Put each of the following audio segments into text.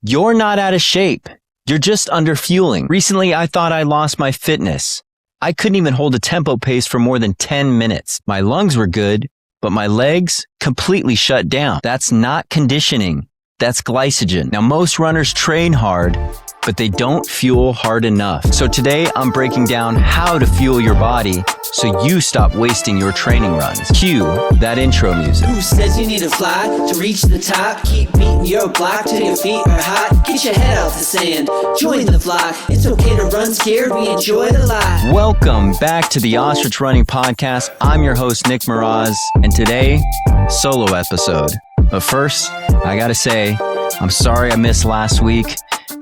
You're not out of shape. You're just under fueling. Recently, I thought I lost my fitness. I couldn't even hold a tempo pace for more than 10 minutes. My lungs were good, but my legs completely shut down. That's not conditioning. That's glycogen. Now, most runners train hard, but they don't fuel hard enough. So today I'm breaking down how to fuel your body so you stop wasting your training runs. Cue that intro music. Who says you need to fly to reach the top? Keep beating your block till your feet are hot. Get your head out the sand, join the flock. It's okay to run scared, we enjoy the lie. Welcome back to the Ostrich Running Podcast. I'm your host, Nick Miraz, and today, solo episode. But first, I gotta say, I'm sorry I missed last week.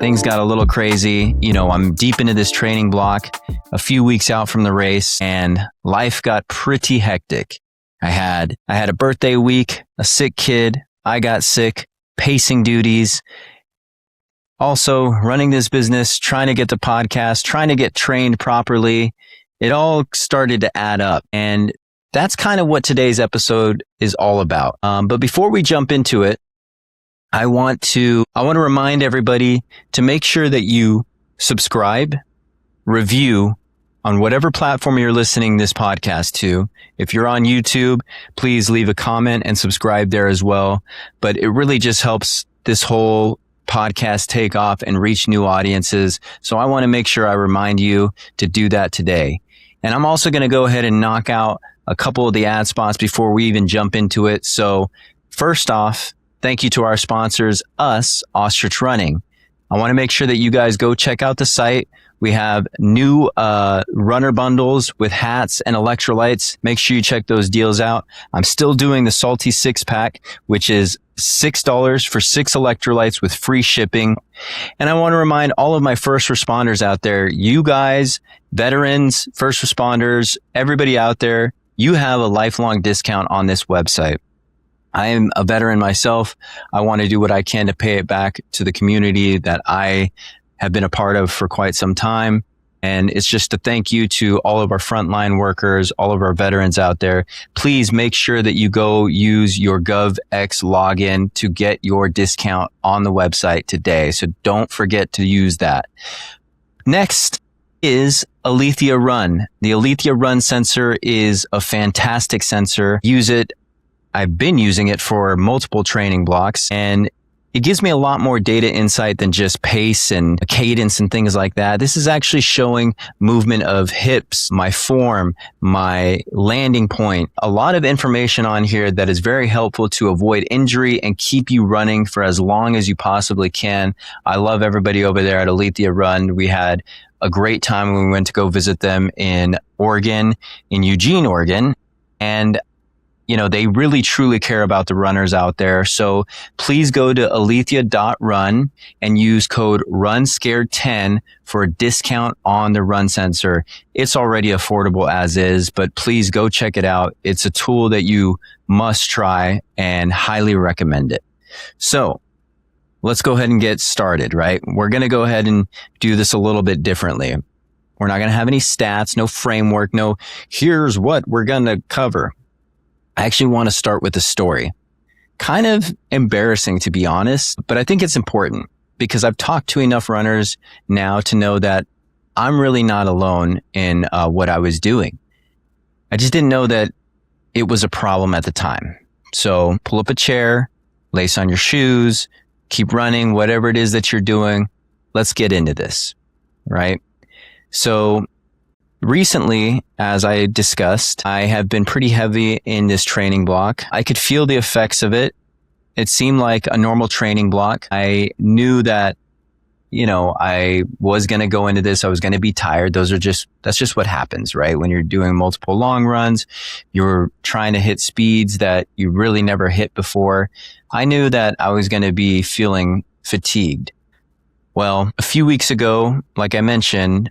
Things got a little crazy. I'm deep into this training block, a few weeks out from the race, and life got pretty hectic. I had a birthday week, a sick kid, I got sick, pacing duties, also running this business, trying to get the podcast, trying to get trained properly. It all started to add up, and that's kind of what today's episode is all about. But before we jump into it, I want to remind everybody to make sure that you subscribe, review on whatever platform you're listening this podcast to. If you're on YouTube, please leave a comment and subscribe there as well. But it really just helps this whole podcast take off and reach new audiences. So I want to make sure I remind you to do that today. And I'm also going to go ahead and knock out a couple of the ad spots before we even jump into it. So first off, thank you to our sponsors, Ostrich Running. I want to make sure that you guys go check out the site. We have new runner bundles with hats and electrolytes. Make sure you check those deals out. I'm still doing the Salty 6-pack, which is $6 for 6 electrolytes with free shipping. And I want to remind all of my first responders out there, you guys, veterans, first responders, everybody out there, you have a lifelong discount on this website. I am a veteran myself. I want to do what I can to pay it back to the community that I have been a part of for quite some time. And it's just a thank you to all of our frontline workers, all of our veterans out there. Please make sure that you go use your GovX login to get your discount on the website today. So don't forget to use that. Next is Alethea Run. The Alethea Run sensor is a fantastic sensor. Use it. I've been using it for multiple training blocks, and it gives me a lot more data insight than just pace and cadence and things like that. This is actually showing movement of hips, my form, my landing point, a lot of information on here that is very helpful to avoid injury and keep you running for as long as you possibly can. I love everybody over there at Alethea Run. We had a great time when we went to go visit them in Oregon, in Eugene, Oregon, and they really truly care about the runners out there. So please go to alethea.run and use code RUNSCARED10 for a discount on the run sensor. It's already affordable as is, but please go check it out. It's a tool that you must try and highly recommend it. So let's go ahead and get started, right? We're going to go ahead and do this a little bit differently. We're not going to have any stats, no framework, no here's what we're going to cover. I actually want to start with a story. Kind of embarrassing, to be honest, but I think it's important because I've talked to enough runners now to know that I'm really not alone in what I was doing. I just didn't know that it was a problem at the time. So pull up a chair, lace on your shoes, keep running, whatever it is that you're doing. Let's get into this, right? So recently, as I discussed, I have been pretty heavy in this training block. I could feel the effects of it. It seemed like a normal training block. I knew that, I was going to go into this. I was going to be tired. That's just what happens, right? When you're doing multiple long runs, you're trying to hit speeds that you really never hit before. I knew that I was going to be feeling fatigued. Well, a few weeks ago, like I mentioned,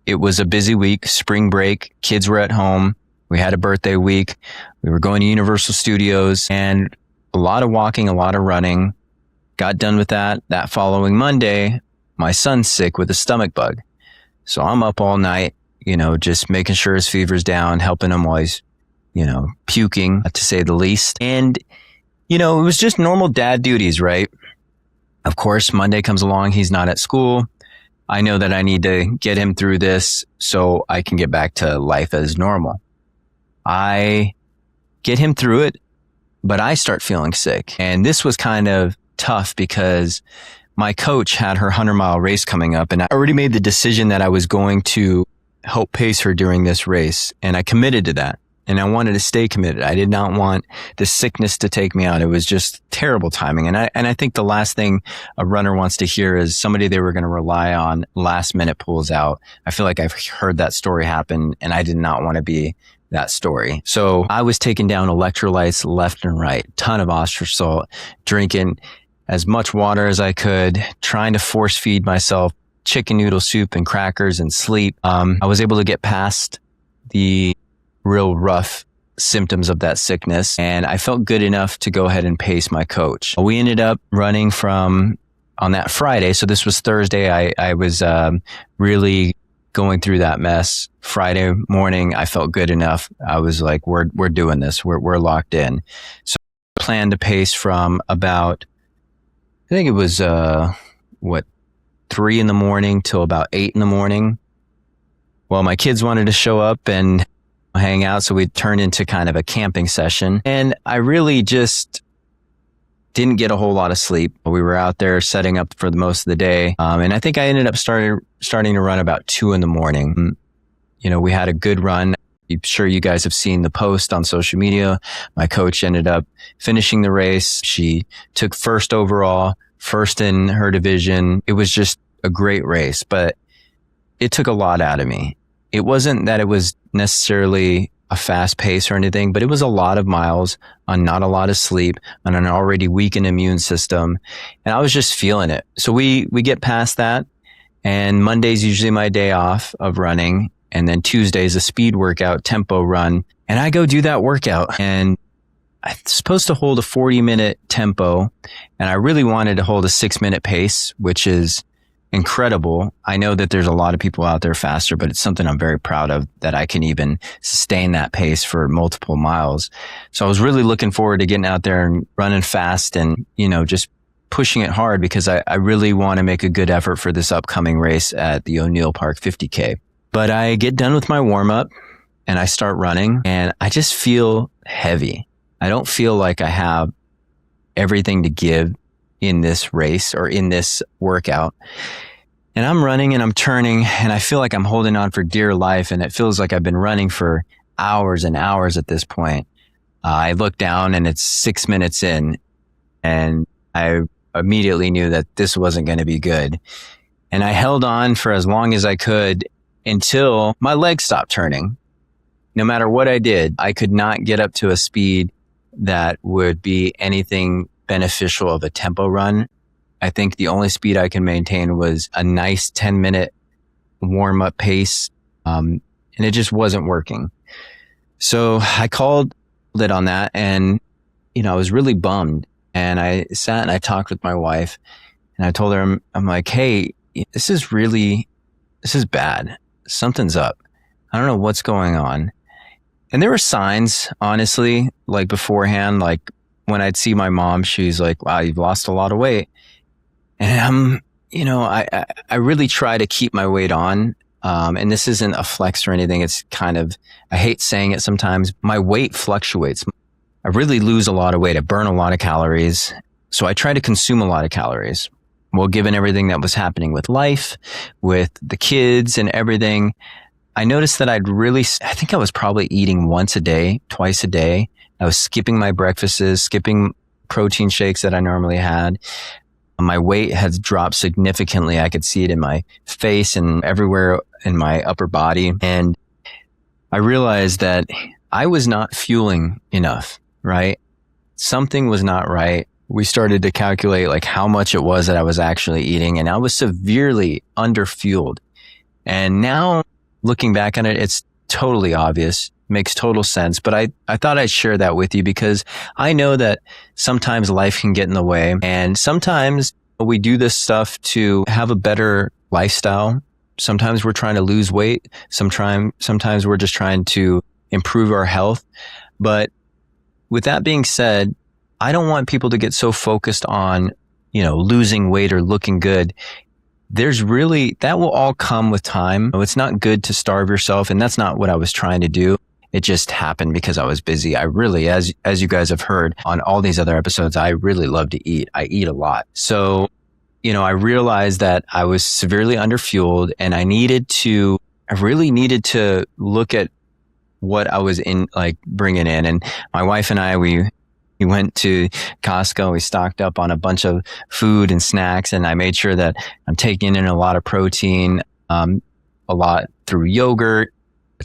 it was a busy week, spring break, kids were at home. We had a birthday week. We were going to Universal Studios and a lot of walking, a lot of running. Got done with that. That following Monday, my son's sick with a stomach bug. So I'm up all night, just making sure his fever's down, helping him while he's, puking, to say the least. And, it was just normal dad duties, right? Of course, Monday comes along. He's not at school. I know that I need to get him through this so I can get back to life as normal. I get him through it, but I start feeling sick. And this was kind of tough because my coach had her 100-mile race coming up, and I already made the decision that I was going to help pace her during this race. And I committed to that. And I wanted to stay committed. I did not want the sickness to take me out. It was just terrible timing. And I think the last thing a runner wants to hear is somebody they were going to rely on last minute pulls out. I feel like I've heard that story happen, and I did not want to be that story. So I was taking down electrolytes left and right, ton of ostrich salt, drinking as much water as I could, trying to force feed myself chicken noodle soup and crackers and sleep. I was able to get past the real rough symptoms of that sickness, and I felt good enough to go ahead and pace my coach. We ended up running on that Friday. So this was Thursday. I was really going through that mess. Friday morning, I felt good enough. I was like, we're doing this. We're locked in. So I planned to pace from about, I think it was 3 a.m. till about 8 a.m. Well, my kids wanted to show up and hang out, so we turned into kind of a camping session. And I really just didn't get a whole lot of sleep. We were out there setting up for the most of the day. And I think I ended up starting to run about 2 a.m. We had a good run. I'm sure you guys have seen the post on social media. My coach ended up finishing the race. She took first overall, first in her division. It was just a great race, but it took a lot out of me. It wasn't that it was necessarily a fast pace or anything, but it was a lot of miles on not a lot of sleep, on an already weakened immune system. And I was just feeling it. So we get past that, and Monday's usually my day off of running. And then Tuesday's a speed workout, tempo run. And I go do that workout, and I'm supposed to hold a 40-minute tempo. And I really wanted to hold a 6-minute pace, which is incredible. I know that there's a lot of people out there faster, but it's something I'm very proud of, that I can even sustain that pace for multiple miles. So I was really looking forward to getting out there and running fast and, just pushing it hard, because I really want to make a good effort for this upcoming race at the O'Neill Park 50K. But I get done with my warm up and I start running, and I just feel heavy. I don't feel like I have everything to give in this race or in this workout. And I'm running and I'm turning, and I feel like I'm holding on for dear life. And it feels like I've been running for hours and hours at this point. I look down and it's 6 minutes in, and I immediately knew that this wasn't going to be good. And I held on for as long as I could until my legs stopped turning. No matter what I did, I could not get up to a speed that would be anything beneficial of a tempo run. I think the only speed I can maintain was a nice 10-minute warm-up pace, and it just wasn't working. So I called it on that, and I was really bummed. And I sat and I talked with my wife, and I told her, I'm like, hey, this is bad. Something's up. I don't know what's going on. And there were signs, honestly, like beforehand, like when I'd see my mom, she's like, wow, you've lost a lot of weight. And I really try to keep my weight on. And this isn't a flex or anything. It's kind of, I hate saying it sometimes. My weight fluctuates. I really lose a lot of weight. I burn a lot of calories. So I try to consume a lot of calories. Well, given everything that was happening with life, with the kids and everything, I noticed that I think I was probably eating once a day, twice a day. I was skipping my breakfasts, skipping protein shakes that I normally had. My weight has dropped significantly. I could see it in my face and everywhere in my upper body. And I realized that I was not fueling enough, right? Something was not right. We started to calculate like how much it was that I was actually eating, and I was severely underfueled. And now looking back on it, it's totally obvious, makes total sense. But I thought I'd share that with you, because I know that sometimes life can get in the way, and sometimes we do this stuff to have a better lifestyle. Sometimes we're trying to lose weight. Sometimes we're just trying to improve our health. But with that being said, I don't want people to get so focused on, losing weight or looking good, that will all come with time. It's not good to starve yourself. And that's not what I was trying to do. It just happened because I was busy. I really, as you guys have heard on all these other episodes, I really love to eat. I eat a lot. So, I realized that I was severely underfueled and I really needed to look at what I was bringing in. And my wife and I, we went to Costco. We stocked up on a bunch of food and snacks, and I made sure that I'm taking in a lot of protein, a lot through yogurt,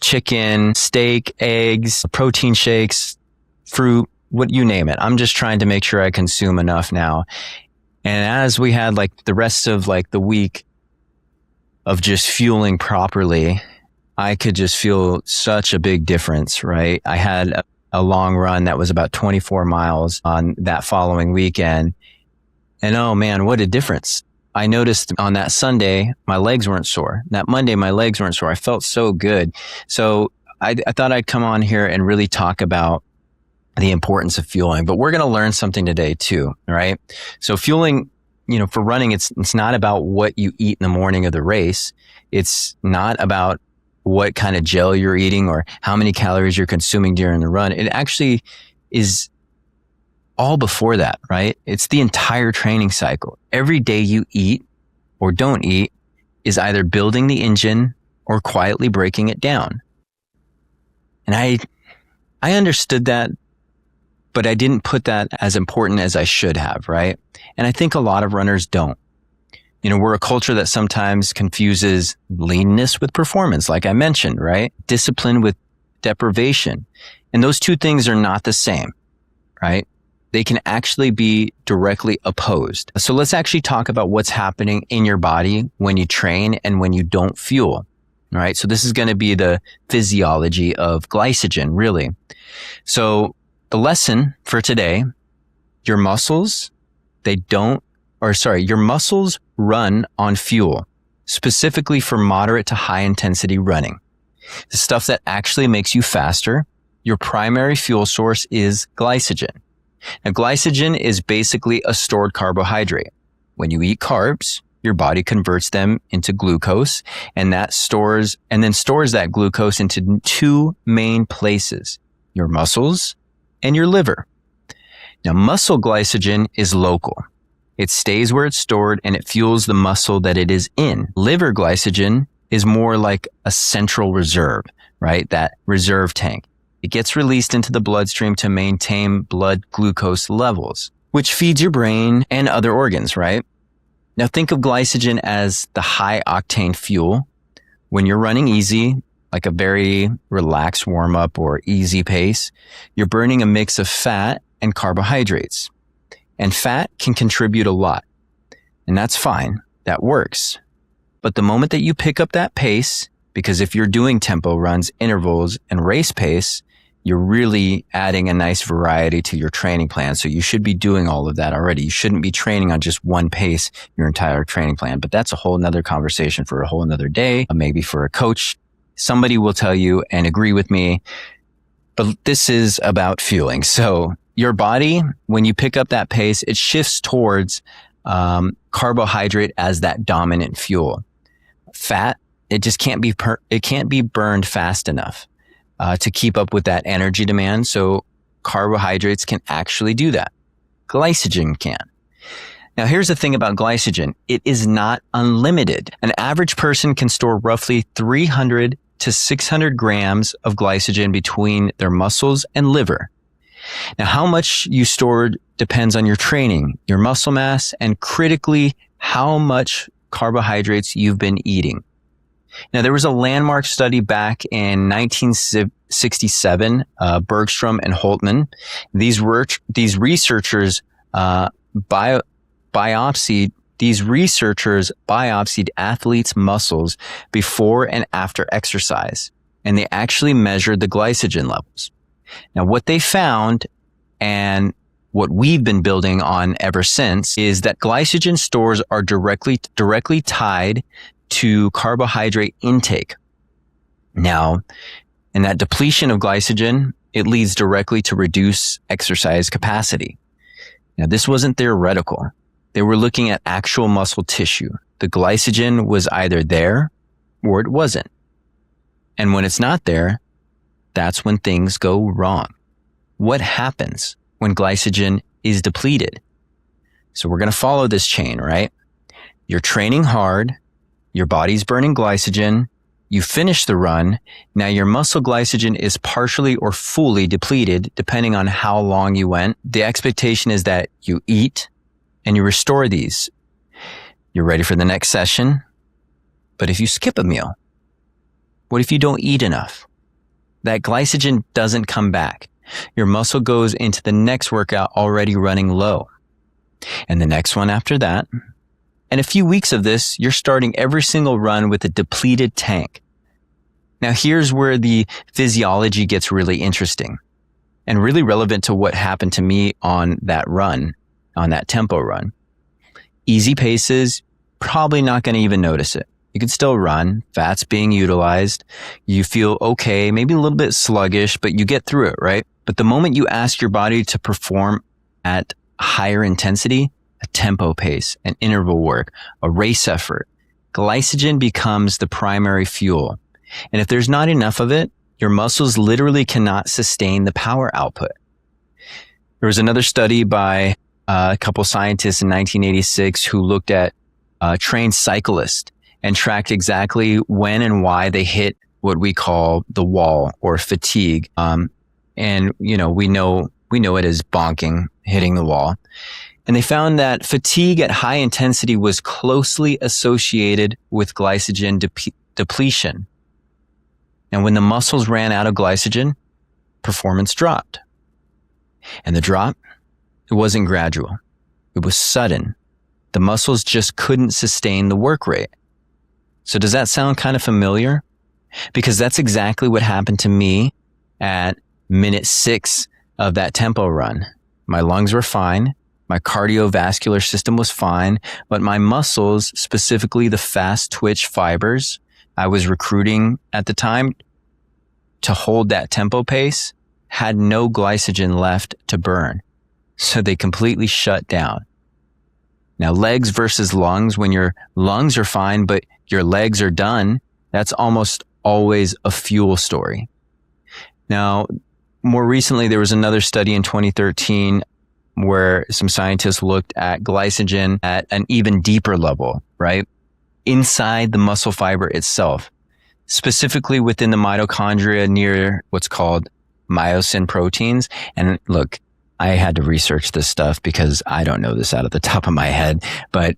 chicken, steak, eggs, protein shakes, fruit, you name it. I'm just trying to make sure I consume enough now. And as we had the rest of the week of just fueling properly, I could just feel such a big difference, right? I had a long run that was about 24 miles on that following weekend. And oh man, what a difference. I noticed on that Sunday, my legs weren't sore. That Monday, my legs weren't sore. I felt so good. So I thought I'd come on here and really talk about the importance of fueling, but we're going to learn something today too, right? So fueling, for running, it's not about what you eat in the morning of the race. It's not about what kind of gel you're eating or how many calories you're consuming during the run. It actually is all before that, right? It's the entire training cycle. Every day you eat or don't eat is either building the engine or quietly breaking it down. And I understood that, but I didn't put that as important as I should have, right? And I think a lot of runners don't. We're a culture that sometimes confuses leanness with performance, like I mentioned, right? Discipline with deprivation. And those two things are not the same, right? They can actually be directly opposed. So let's actually talk about what's happening in your body when you train and when you don't fuel, right? So this is going to be the physiology of glycogen, really. So the lesson for today, your muscles run on fuel, specifically for moderate to high intensity running. The stuff that actually makes you faster, your primary fuel source is glycogen. Now, glycogen is basically a stored carbohydrate. When you eat carbs, your body converts them into glucose and stores that glucose into two main places, your muscles and your liver. Now, muscle glycogen is local. It stays where it's stored and it fuels the muscle that it is in. Liver glycogen is more like a central reserve, right? That reserve tank. It gets released into the bloodstream to maintain blood glucose levels, which feeds your brain and other organs, right? Now think of glycogen as the high octane fuel. When you're running easy, like a very relaxed warm up or easy pace, you're burning a mix of fat and carbohydrates. And fat can contribute a lot. And that's fine. That works. But the moment that you pick up that pace, because if you're doing tempo runs, intervals, and race pace, you're really adding a nice variety to your training plan. So you should be doing all of that already. You shouldn't be training on just one pace your entire training plan. But that's a whole nother conversation for a whole nother day, maybe for a coach. Somebody will tell you and agree with me. But this is about fueling. So your body, when you pick up that pace, it shifts towards carbohydrate as that dominant fuel. Fat, it just can't be burned fast enough to keep up with that energy demand. So carbohydrates can actually do that. Glycogen can. Now, here's the thing about glycogen. It is not unlimited. An average person can store roughly 300 to 600 grams of glycogen between their muscles and liver. Now, how much you stored depends on your training, your muscle mass, and critically, how much carbohydrates you've been eating. Now, there was a landmark study back in 1967, Bergstrom and Holtman. These researchers biopsied athletes' muscles before and after exercise, and they actually measured the glycogen levels. Now, what they found, and what we've been building on ever since, is that glycogen stores are directly tied to carbohydrate intake. Now, in that depletion of glycogen, it leads directly to reduced exercise capacity. Now, this wasn't theoretical. They were looking at actual muscle tissue. The glycogen was either there or it wasn't. And when it's not there, that's when things go wrong. What happens when glycogen is depleted? So we're going to follow this chain, right? You're training hard. Your body's burning glycogen. You finish the run. Now your muscle glycogen is partially or fully depleted, depending on how long you went. The expectation is that you eat and you restore these. You're ready for the next session. But if you skip a meal, what if you don't eat enough? That glycogen doesn't come back. Your muscle goes into the next workout already running low. And the next one after that. And a few weeks of this, you're starting every single run with a depleted tank. Now here's where the physiology gets really interesting and really relevant to what happened to me on that run, on that tempo run. Easy paces, probably not going to even notice it. You can still run, fat's being utilized. You feel okay, maybe a little bit sluggish, but you get through it, right? But the moment you ask your body to perform at higher intensity, a tempo pace, an interval work, a race effort, glycogen becomes the primary fuel. And if there's not enough of it, your muscles literally cannot sustain the power output. There was another study by a couple scientists in 1986 who looked at trained cyclists and tracked exactly when and why they hit what we call the wall or fatigue. And we know it as bonking, hitting the wall. And they found that fatigue at high intensity was closely associated with glycogen depletion. And when the muscles ran out of glycogen, performance dropped. And the drop, it wasn't gradual. It was sudden. The muscles just couldn't sustain the work rate. So does that sound kind of familiar? Because that's exactly what happened to me at minute 6 of that tempo run. My lungs were fine. My cardiovascular system was fine, but my muscles, specifically the fast twitch fibers I was recruiting at the time to hold that tempo pace, had no glycogen left to burn. So they completely shut down. Now, legs versus lungs, when your lungs are fine, but your legs are done, that's almost always a fuel story. Now, more recently, there was another study in 2013 where some scientists looked at glycogen at an even deeper level, right? Inside the muscle fiber itself, specifically within the mitochondria near what's called myosin proteins. And look, I had to research this stuff because I don't know this out of the top of my head, but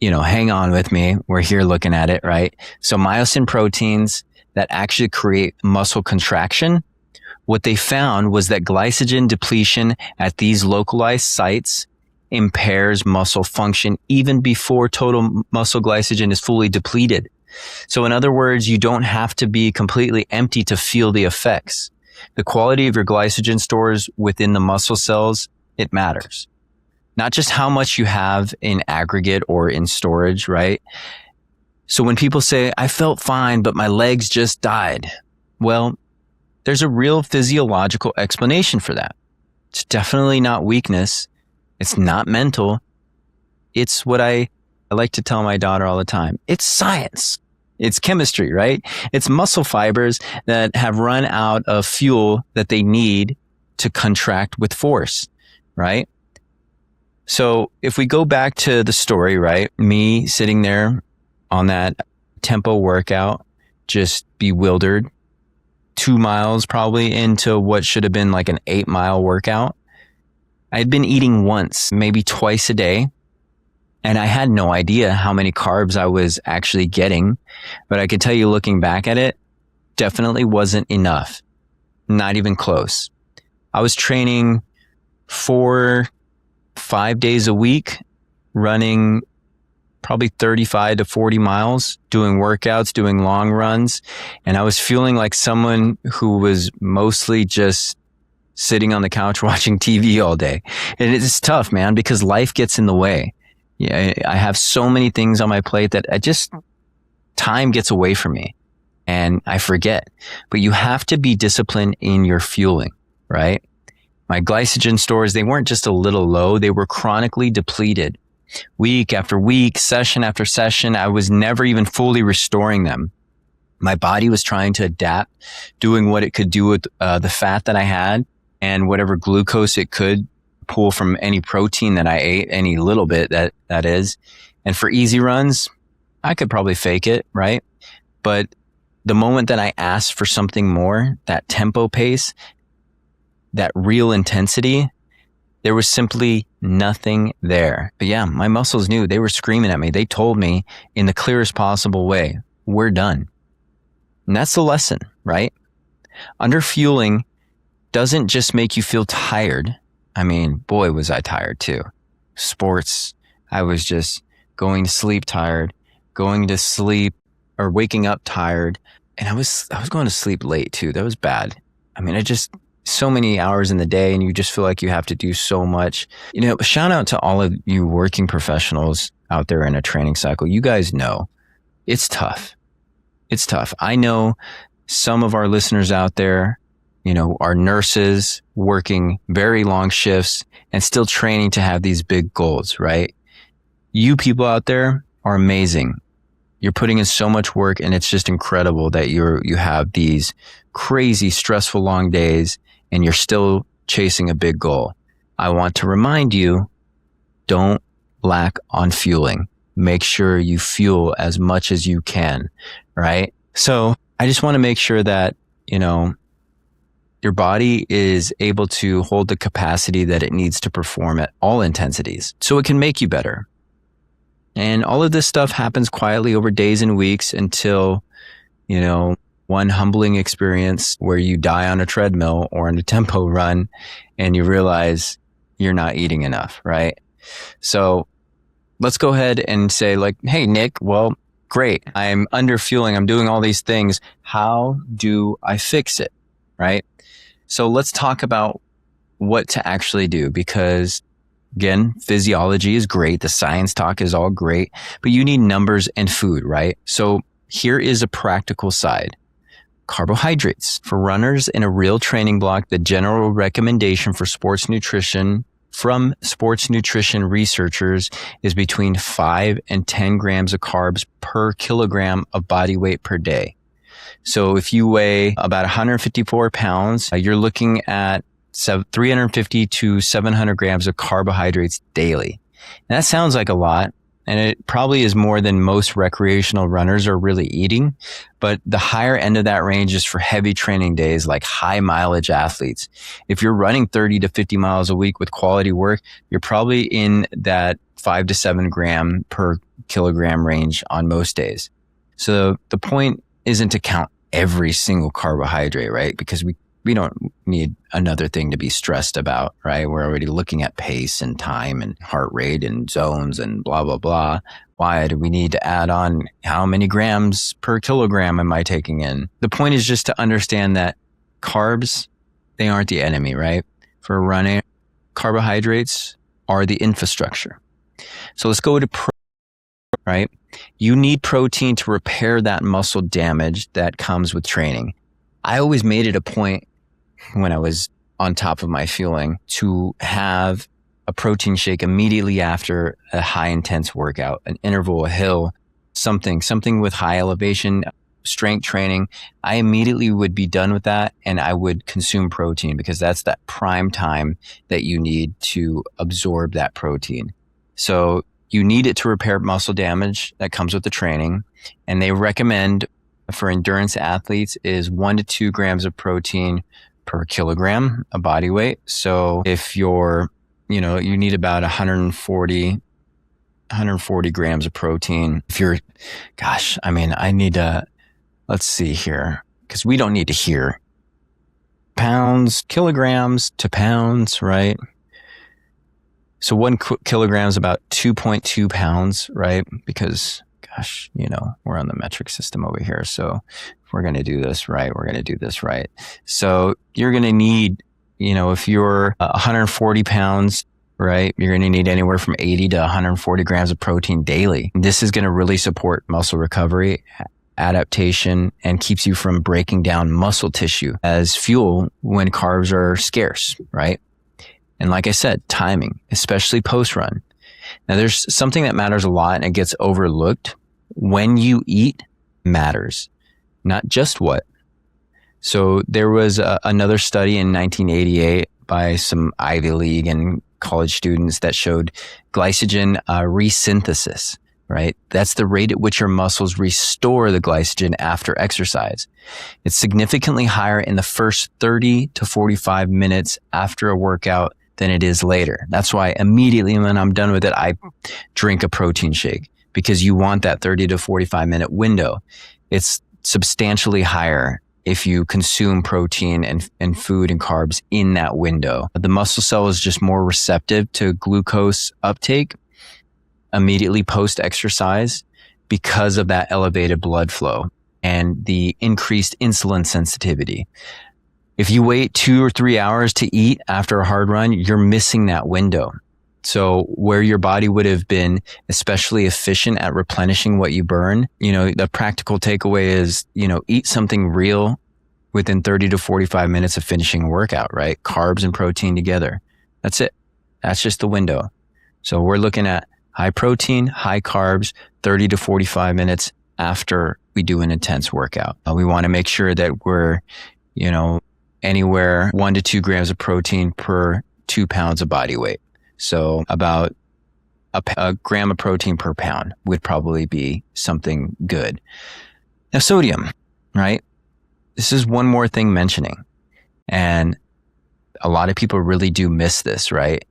hang on with me. We're here looking at it, right? So myosin proteins that actually create muscle contraction. What they found was that glycogen depletion at these localized sites impairs muscle function even before total muscle glycogen is fully depleted. So in other words, you don't have to be completely empty to feel the effects. The quality of your glycogen stores within the muscle cells, it matters. Not just how much you have in aggregate or in storage, right? So when people say, I felt fine, but my legs just died. Well, there's a real physiological explanation for that. It's definitely not weakness. It's not mental. It's what I like to tell my daughter all the time. It's science. It's chemistry, right? It's muscle fibers that have run out of fuel that they need to contract with force, right? So if we go back to the story, right? Me sitting there on that tempo workout, just bewildered, 2 miles probably into what should have been like an 8-mile workout. I'd been eating once, maybe twice a day. And I had no idea how many carbs I was actually getting. But I can tell you, looking back at it, definitely wasn't enough. Not even close. I was training 4-5 days a week, running probably 35 to 40 miles, doing workouts, doing long runs. And I was feeling like someone who was mostly just sitting on the couch watching TV all day. And it's tough, man, because life gets in the way. Yeah, I have so many things on my plate that time gets away from me and I forget. But you have to be disciplined in your fueling, right? My glycogen stores, they weren't just a little low, they were chronically depleted. week after week, session after session, I was never even fully restoring them. My body was trying to adapt, doing what it could do with the fat that I had and whatever glucose it could pull from any protein that I ate, any little bit that is. And for easy runs, I could probably fake it, right? But the moment that I asked for something more, that tempo pace, that real intensity, there was simply nothing there. But yeah, my muscles knew. They were screaming at me. They told me in the clearest possible way, we're done. And that's the lesson, right? Underfueling doesn't just make you feel tired. I mean, boy, was I tired too. Sports, I was just going to sleep tired, going to sleep or waking up tired. And I was going to sleep late too. That was bad. I mean, so many hours in the day and you just feel like you have to do so much. Shout out to all of you working professionals out there in a training cycle. You guys know it's tough. It's tough. I know some of our listeners out there, are nurses working very long shifts and still training to have these big goals, right? You people out there are amazing. You're putting in so much work and it's just incredible that you have these crazy, stressful long days and you're still chasing a big goal. I want to remind you, don't lack on fueling. Make sure you fuel as much as you can, right? So I just want to make sure that, your body is able to hold the capacity that it needs to perform at all intensities so it can make you better. And all of this stuff happens quietly over days and weeks until, one humbling experience where you die on a treadmill or in a tempo run and you realize you're not eating enough, right? So let's go ahead and say hey, Nick, well, great. I'm underfueling. I'm doing all these things. How do I fix it? Right? So let's talk about what to actually do because again, physiology is great. The science talk is all great, but you need numbers and food, right? So here is a practical side. Carbohydrates. For runners in a real training block, the general recommendation for sports nutrition from sports nutrition researchers is between 5 and 10 grams of carbs per kilogram of body weight per day. So if you weigh about 154 pounds, you're looking at 350 to 700 grams of carbohydrates daily. And that sounds like a lot, and it probably is more than most recreational runners are really eating. But the higher end of that range is for heavy training days, like high mileage athletes. If you're running 30 to 50 miles a week with quality work, you're probably in that 5 to 7 gram per kilogram range on most days. So the point isn't to count every single carbohydrate, right? Because we don't need another thing to be stressed about, right? We're already looking at pace and time and heart rate and zones and blah, blah, blah. Why do we need to add on how many grams per kilogram am I taking in? The point is just to understand that carbs, they aren't the enemy, right? For running, carbohydrates are the infrastructure. So let's go to right? You need protein to repair that muscle damage that comes with training. I always made it a point when I was on top of my fueling to have a protein shake immediately after a high intense workout, an interval, a hill, something with high elevation, strength training. I immediately would be done with that and I would consume protein because that's that prime time that you need to absorb that protein. So you need it to repair muscle damage that comes with the training. And they recommend for endurance athletes is 1 to 2 grams of protein per kilogram of body weight. So if you're, you need about 140 grams of protein. If you're, I need to, let's see here, because we don't need to hear kilograms to pounds, right? So 1 kilogram is about 2.2 pounds, right? Because, we're on the metric system over here. So if we're going to do this right, we're going to do this right. So you're going to need, if you're 140 pounds, right, you're going to need anywhere from 80 to 140 grams of protein daily. This is going to really support muscle recovery, adaptation, and keeps you from breaking down muscle tissue as fuel when carbs are scarce, right? And like I said, timing, especially post-run. Now, there's something that matters a lot and it gets overlooked. When you eat matters, not just what. So there was another study in 1988 by some Ivy League and college students that showed glycogen resynthesis, right? That's the rate at which your muscles restore the glycogen after exercise. It's significantly higher in the first 30 to 45 minutes after a workout than it is later. That's why immediately when I'm done with it, I drink a protein shake, because you want that 30 to 45 minute window. It's substantially higher if you consume protein and food and carbs in that window. The muscle cell is just more receptive to glucose uptake immediately post-exercise because of that elevated blood flow and the increased insulin sensitivity. If you wait 2 or 3 hours to eat after a hard run, you're missing that window. So where your body would have been especially efficient at replenishing what you burn, the practical takeaway is, eat something real within 30 to 45 minutes of finishing a workout, right? Carbs and protein together. That's it. That's just the window. So we're looking at high protein, high carbs, 30 to 45 minutes after we do an intense workout. We want to make sure that we're, anywhere 1 to 2 grams of protein per 2 pounds of body weight. So about a gram of protein per pound would probably be something good. Now, sodium, right? This is one more thing mentioning. And a lot of people really do miss this, right?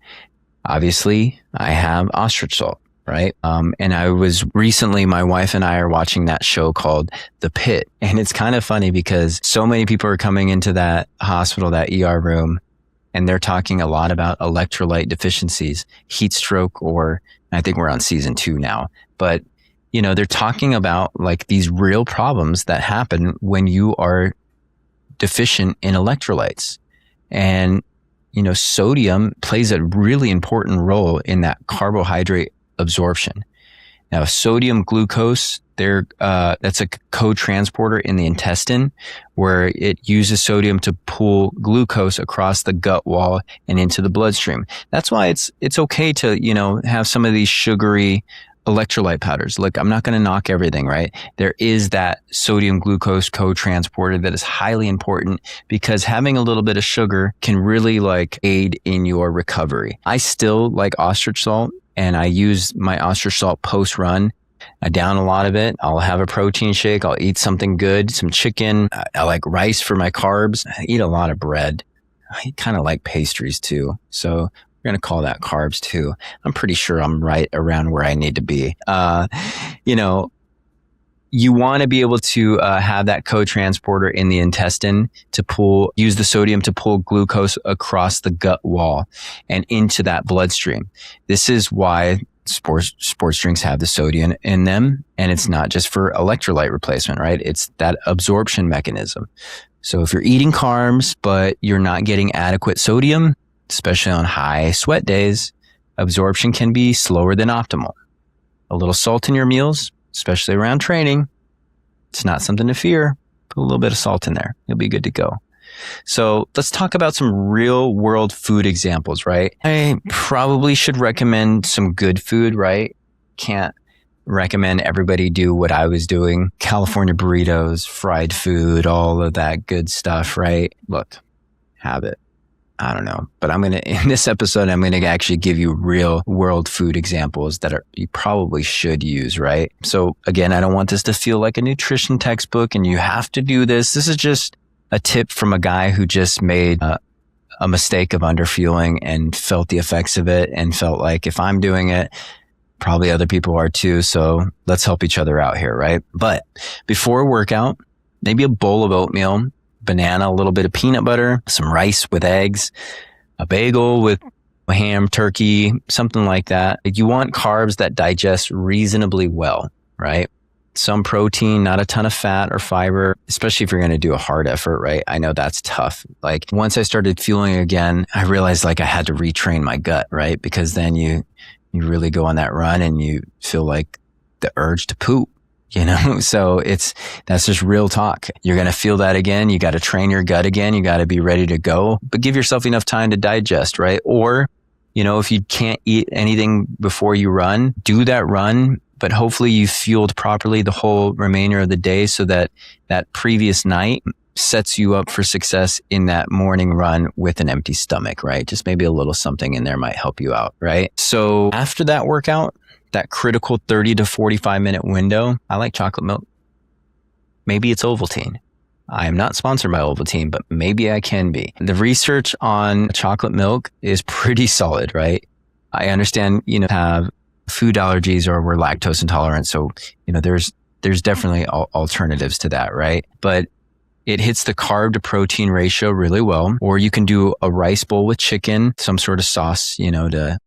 Obviously, I have ostrich salt, right? And I was recently, my wife and I are watching that show called The Pit. And it's kind of funny because so many people are coming into that hospital, that ER room, and they're talking a lot about electrolyte deficiencies, heat stroke, or I think we're on season 2 now. But, they're talking about like these real problems that happen when you are deficient in electrolytes. And, sodium plays a really important role in that carbohydrate absorption. Now, sodium glucose, that's a co-transporter in the intestine where it uses sodium to pull glucose across the gut wall and into the bloodstream. That's why it's okay to, have some of these sugary electrolyte powders. Look, I'm not going to knock everything, right? There is that sodium glucose co-transporter that is highly important because having a little bit of sugar can really aid in your recovery. I still like ostrich salt, and I use my ostrich salt post-run. I down a lot of it. I'll have a protein shake. I'll eat something good, some chicken. I like rice for my carbs. I eat a lot of bread. I kind of like pastries too. So we're going to call that carbs too. I'm pretty sure I'm right around where I need to be. You want to be able to have that co-transporter in the intestine to use the sodium to pull glucose across the gut wall and into that bloodstream. This is why sports drinks have the sodium in them, and it's not just for electrolyte replacement, right? It's that absorption mechanism. So if you're eating carbs, but you're not getting adequate sodium, especially on high sweat days, absorption can be slower than optimal. A little salt in your meals, especially around training, it's not something to fear. Put a little bit of salt in there. You'll be good to go. So let's talk about some real world food examples, right? I probably should recommend some good food, right? Can't recommend everybody do what I was doing. California burritos, fried food, all of that good stuff, right? Look, have it. I don't know, but in this episode, I'm going to actually give you real world food examples that you probably should use, right? So again, I don't want this to feel like a nutrition textbook and you have to do this. This is just a tip from a guy who just made a mistake of underfueling and felt the effects of it and felt like if I'm doing it, probably other people are too. So let's help each other out here, right? But before a workout, maybe a bowl of oatmeal, banana, a little bit of peanut butter, some rice with eggs, a bagel with ham, turkey, something like that. You want carbs that digest reasonably well, right? Some protein, not a ton of fat or fiber, especially if you're going to do a hard effort, right? I know that's tough. Once I started fueling again, I realized I had to retrain my gut, right? Because then you really go on that run and you feel like the urge to poop. So that's just real talk. You're going to feel that again. You got to train your gut again. You got to be ready to go, but give yourself enough time to digest, right? Or, if you can't eat anything before you run, do that run, but hopefully you fueled properly the whole remainder of the day so that that previous night sets you up for success in that morning run with an empty stomach, right? Just maybe a little something in there might help you out, right? So after that workout, that critical 30 to 45 minute window, I like chocolate milk. Maybe it's Ovaltine. I am not sponsored by Ovaltine, but maybe I can be. The research on chocolate milk is pretty solid, right? I understand, have food allergies or we're lactose intolerant. So, there's definitely alternatives to that, right? But it hits the carb to protein ratio really well. Or you can do a rice bowl with chicken, some sort of sauce, to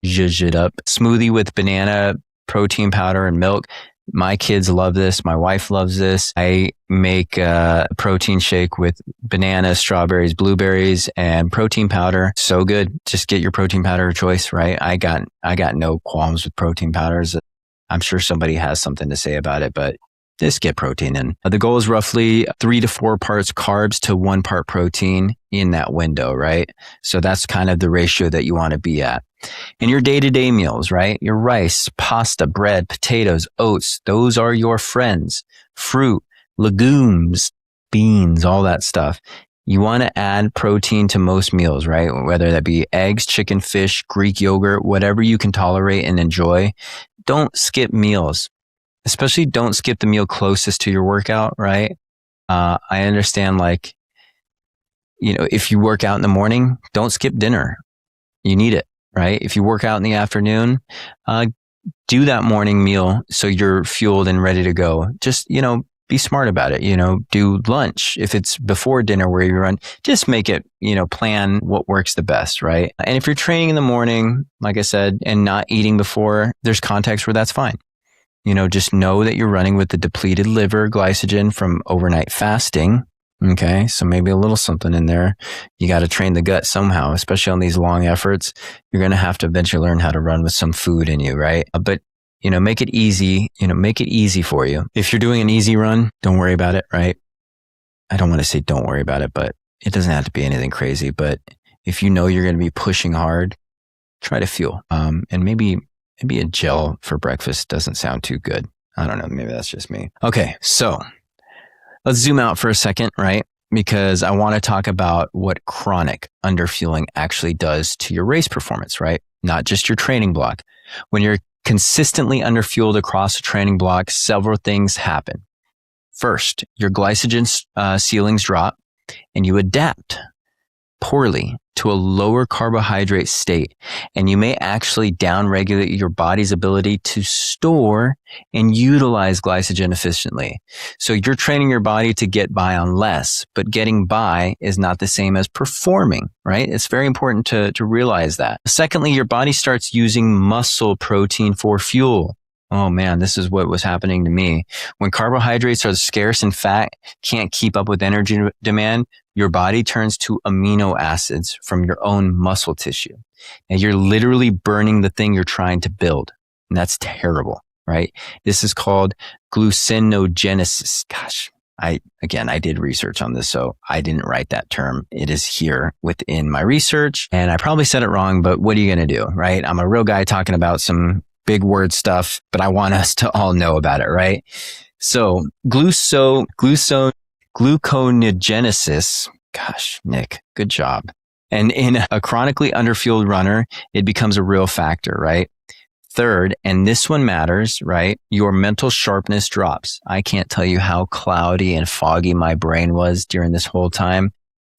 zhuzh it up. Smoothie with banana, protein powder, and milk. My kids love this. My wife loves this. I make a protein shake with bananas, strawberries, blueberries, and protein powder. So good. Just get your protein powder of choice, right? I got no qualms with protein powders. I'm sure somebody has something to say about it, but just get protein in. The goal is roughly 3 to 4 parts carbs to 1 part protein in that window, right? So that's kind of the ratio that you want to be at. In your day-to-day meals, right? Your rice, pasta, bread, potatoes, oats, those are your friends. Fruit, legumes, beans, all that stuff. You want to add protein to most meals, right? Whether that be eggs, chicken, fish, Greek yogurt, whatever you can tolerate and enjoy. Don't skip meals. Especially don't skip the meal closest to your workout, right? I understand if you work out in the morning, don't skip dinner. You need it, right? If you work out in the afternoon, do that morning meal so you're fueled and ready to go. Just, be smart about it. Do lunch. If it's before dinner where you run, just make it, plan what works the best, right? And if you're training in the morning, like I said, and not eating before, there's contexts where that's fine. Just know that you're running with the depleted liver glycogen from overnight fasting. Okay. So maybe a little something in there. You got to train the gut somehow, especially on these long efforts. You're going to have to eventually learn how to run with some food in you, right? But, make it easy, make it easy for you. If you're doing an easy run, don't worry about it, right? I don't want to say don't worry about it, but it doesn't have to be anything crazy. But if you're going to be pushing hard, try to fuel. And maybe a gel for breakfast doesn't sound too good. I don't know. Maybe that's just me. Okay. So let's zoom out for a second, right? Because I want to talk about what chronic underfueling actually does to your race performance, right? Not just your training block. When you're consistently underfueled across a training block, several things happen. First, your glycogen ceilings drop and you adapt poorly to a lower carbohydrate state, and you may actually downregulate your body's ability to store and utilize glycogen efficiently. So you're training your body to get by on less, but getting by is not the same as performing, right? It's very important to realize that. Secondly, your body starts using muscle protein for fuel. Oh man, this is what was happening to me. When carbohydrates are scarce and fat can't keep up with energy demand, your body turns to amino acids from your own muscle tissue. And you're literally burning the thing you're trying to build. And that's terrible, right? This is called gluconeogenesis. Gosh, I did research on this, so I didn't write that term. It is here within my research. And I probably said it wrong, but what are you going to do, right? I'm a real guy talking about some big word stuff, but I want us to all know about it, right? So gluconeogenesis, gosh, Nick, good job. And in a chronically underfueled runner, it becomes a real factor, right? Third, and this one matters, right? Your mental sharpness drops. I can't tell you how cloudy and foggy my brain was during this whole time.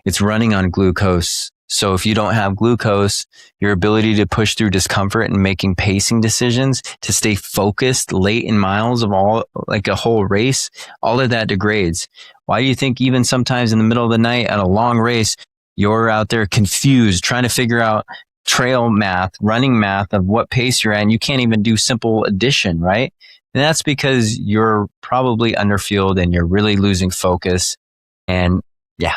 It's running on glucose. So if you don't have glucose, your ability to push through discomfort and making pacing decisions, to stay focused late in miles of a whole race, all of that degrades. Why do you think even sometimes in the middle of the night at a long race, you're out there confused, trying to figure out trail math, running math of what pace you're at, and you can't even do simple addition, right? And that's because you're probably underfueled and you're really losing focus. And yeah.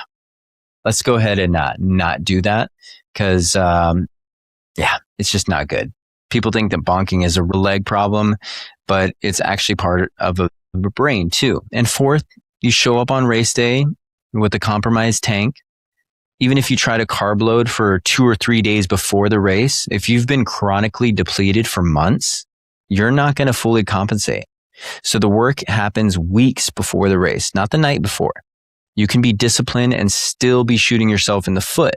Let's go ahead and not do that because, it's just not good. People think that bonking is a leg problem, but it's actually part of a brain too. And fourth, you show up on race day with a compromised tank. even if you try to carb load for 2 or 3 days before the race, if you've been chronically depleted for months, you're not going to fully compensate. So the work happens weeks before the race, not the night before. You can be disciplined and still be shooting yourself in the foot.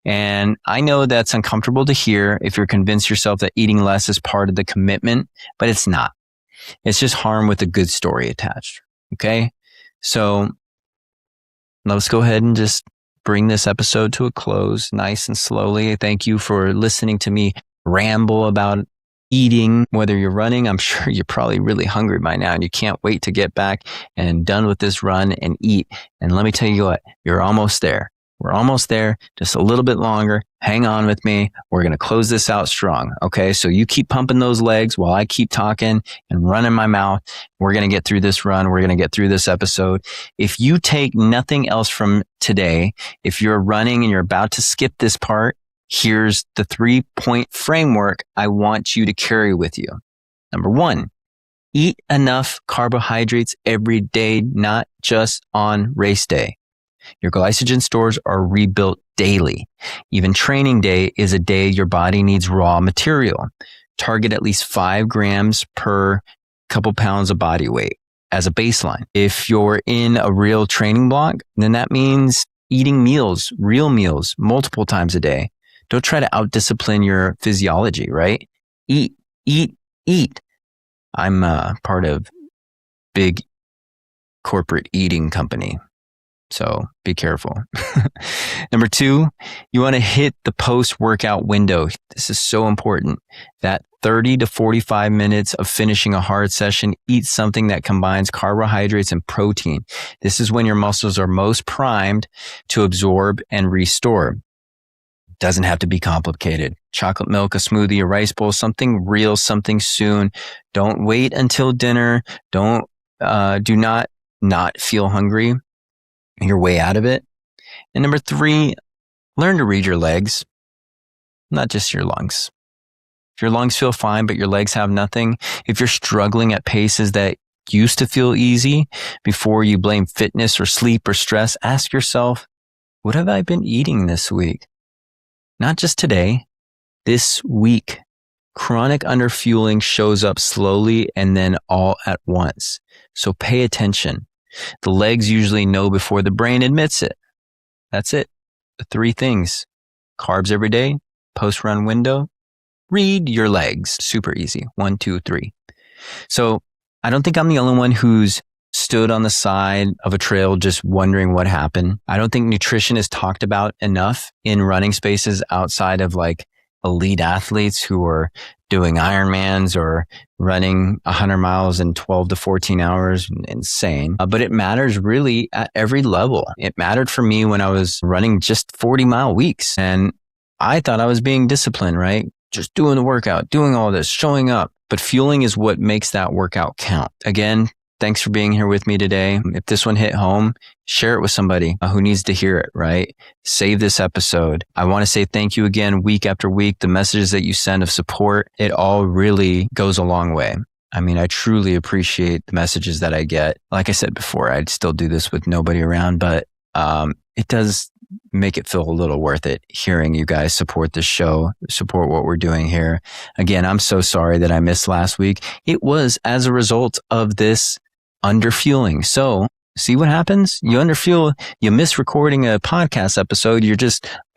And I know that's uncomfortable to hear if you're convinced yourself that eating less is part of the commitment, but it's not. It's just harm with a good story attached. Okay. So let's go ahead and just bring this episode to a close nice and slowly. Thank you for listening to me ramble about eating, whether you're running. I'm sure you're probably really hungry by now and you can't wait to get back and done with this run and eat. And let me tell you what, you're almost there. We're almost there, just a little bit longer. Hang on with me. We're going to close this out strong. Okay. So you keep pumping those legs while I keep talking and running my mouth. We're going to get through this run. We're going to get through this episode. If you take nothing else from today, if you're running and you're about to skip this part, here's the 3-point framework I want you to carry with you. Number 1, eat enough carbohydrates every day, not just on race day. Your glycogen stores are rebuilt daily. Even training day is a day your body needs raw material. Target at least 5 grams per couple pounds of body weight as a baseline. If you're in a real training block, then that means eating meals, real meals, multiple times a day. Don't try to out-discipline your physiology, right? Eat, eat, eat. I'm part of big corporate eating company. So be careful. Number 2, you want to hit the post-workout window. This is so important. That 30 to 45 minutes of finishing a hard session, eat something that combines carbohydrates and protein. This is when your muscles are most primed to absorb and restore. Doesn't have to be complicated. Chocolate milk, a smoothie, a rice bowl, something real, something soon. Don't wait until dinner. Do not feel hungry. Your way out of it. And number 3, learn to read your legs, not just your lungs. If your lungs feel fine, but your legs have nothing, if you're struggling at paces that used to feel easy, before you blame fitness or sleep or stress, ask yourself, what have I been eating this week? Not just today, this week. Chronic underfueling shows up slowly and then all at once. So pay attention. The legs usually know before the brain admits it. That's it. The 3 things. Carbs every day, post-run window, read your legs. Super easy. 1, 2, 3. So I don't think I'm the only one who's stood on the side of a trail just wondering what happened. I don't think nutrition is talked about enough in running spaces outside of like elite athletes who are doing Ironmans or running 100 miles in 12 to 14 hours. Insane. But it matters really at every level. It mattered for me when I was running just 40-mile weeks. And I thought I was being disciplined, right? Just doing the workout, doing all this, showing up. But fueling is what makes that workout count. Again, thanks for being here with me today. If this one hit home, share it with somebody who needs to hear it, right? Save this episode. I want to say thank you again, week after week. The messages that you send of support, it all really goes a long way. I mean, I truly appreciate the messages that I get. Like I said before, I'd still do this with nobody around, but it does make it feel a little worth it hearing you guys support the show, support what we're doing here. Again, I'm so sorry that I missed last week. It was as a result of this underfueling. So see what happens? You underfuel, you miss recording a podcast episode.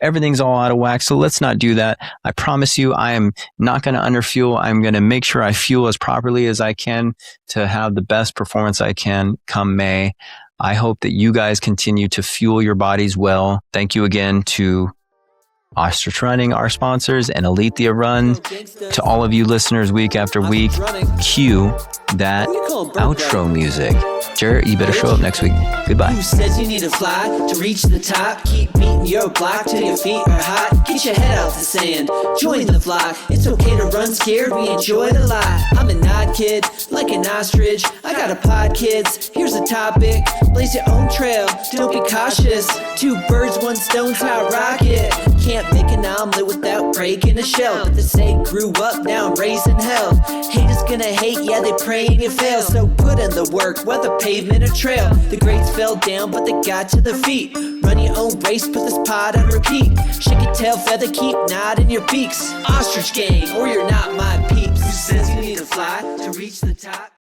Everything's all out of whack. So let's not do that. I promise you, I am not going to underfuel. I'm going to make sure I fuel as properly as I can to have the best performance I can come May. I hope that you guys continue to fuel your bodies well. Thank you again to Ostrich Running, our sponsors, and Alethea Run. To all of you listeners week after week, cue that outro music. Jarrett, you better show up next week. Goodbye. Who says you need to fly to reach the top? Keep beating your block till your feet are hot. Get your head out the sand, join the flock. It's okay to run scared, we enjoy it a lot. I'm an odd kid, like an ostrich. I got a pod, kids, here's a topic. Blaze your own trail, don't be cautious. 2 birds, 1 stone's how I rock it. can't make an omelet without breaking a shell. But they say grew up, now I'm raising hell. Haters gonna hate, yeah, they praying you fail. So put in the work, whether pavement or trail. The grades fell down, but they got to the feet. Run your own race, put this pod on repeat. Shake your tail feather, keep nodding your beaks. Ostrich gang, or you're not my peeps. Who says you need to fly to reach the top?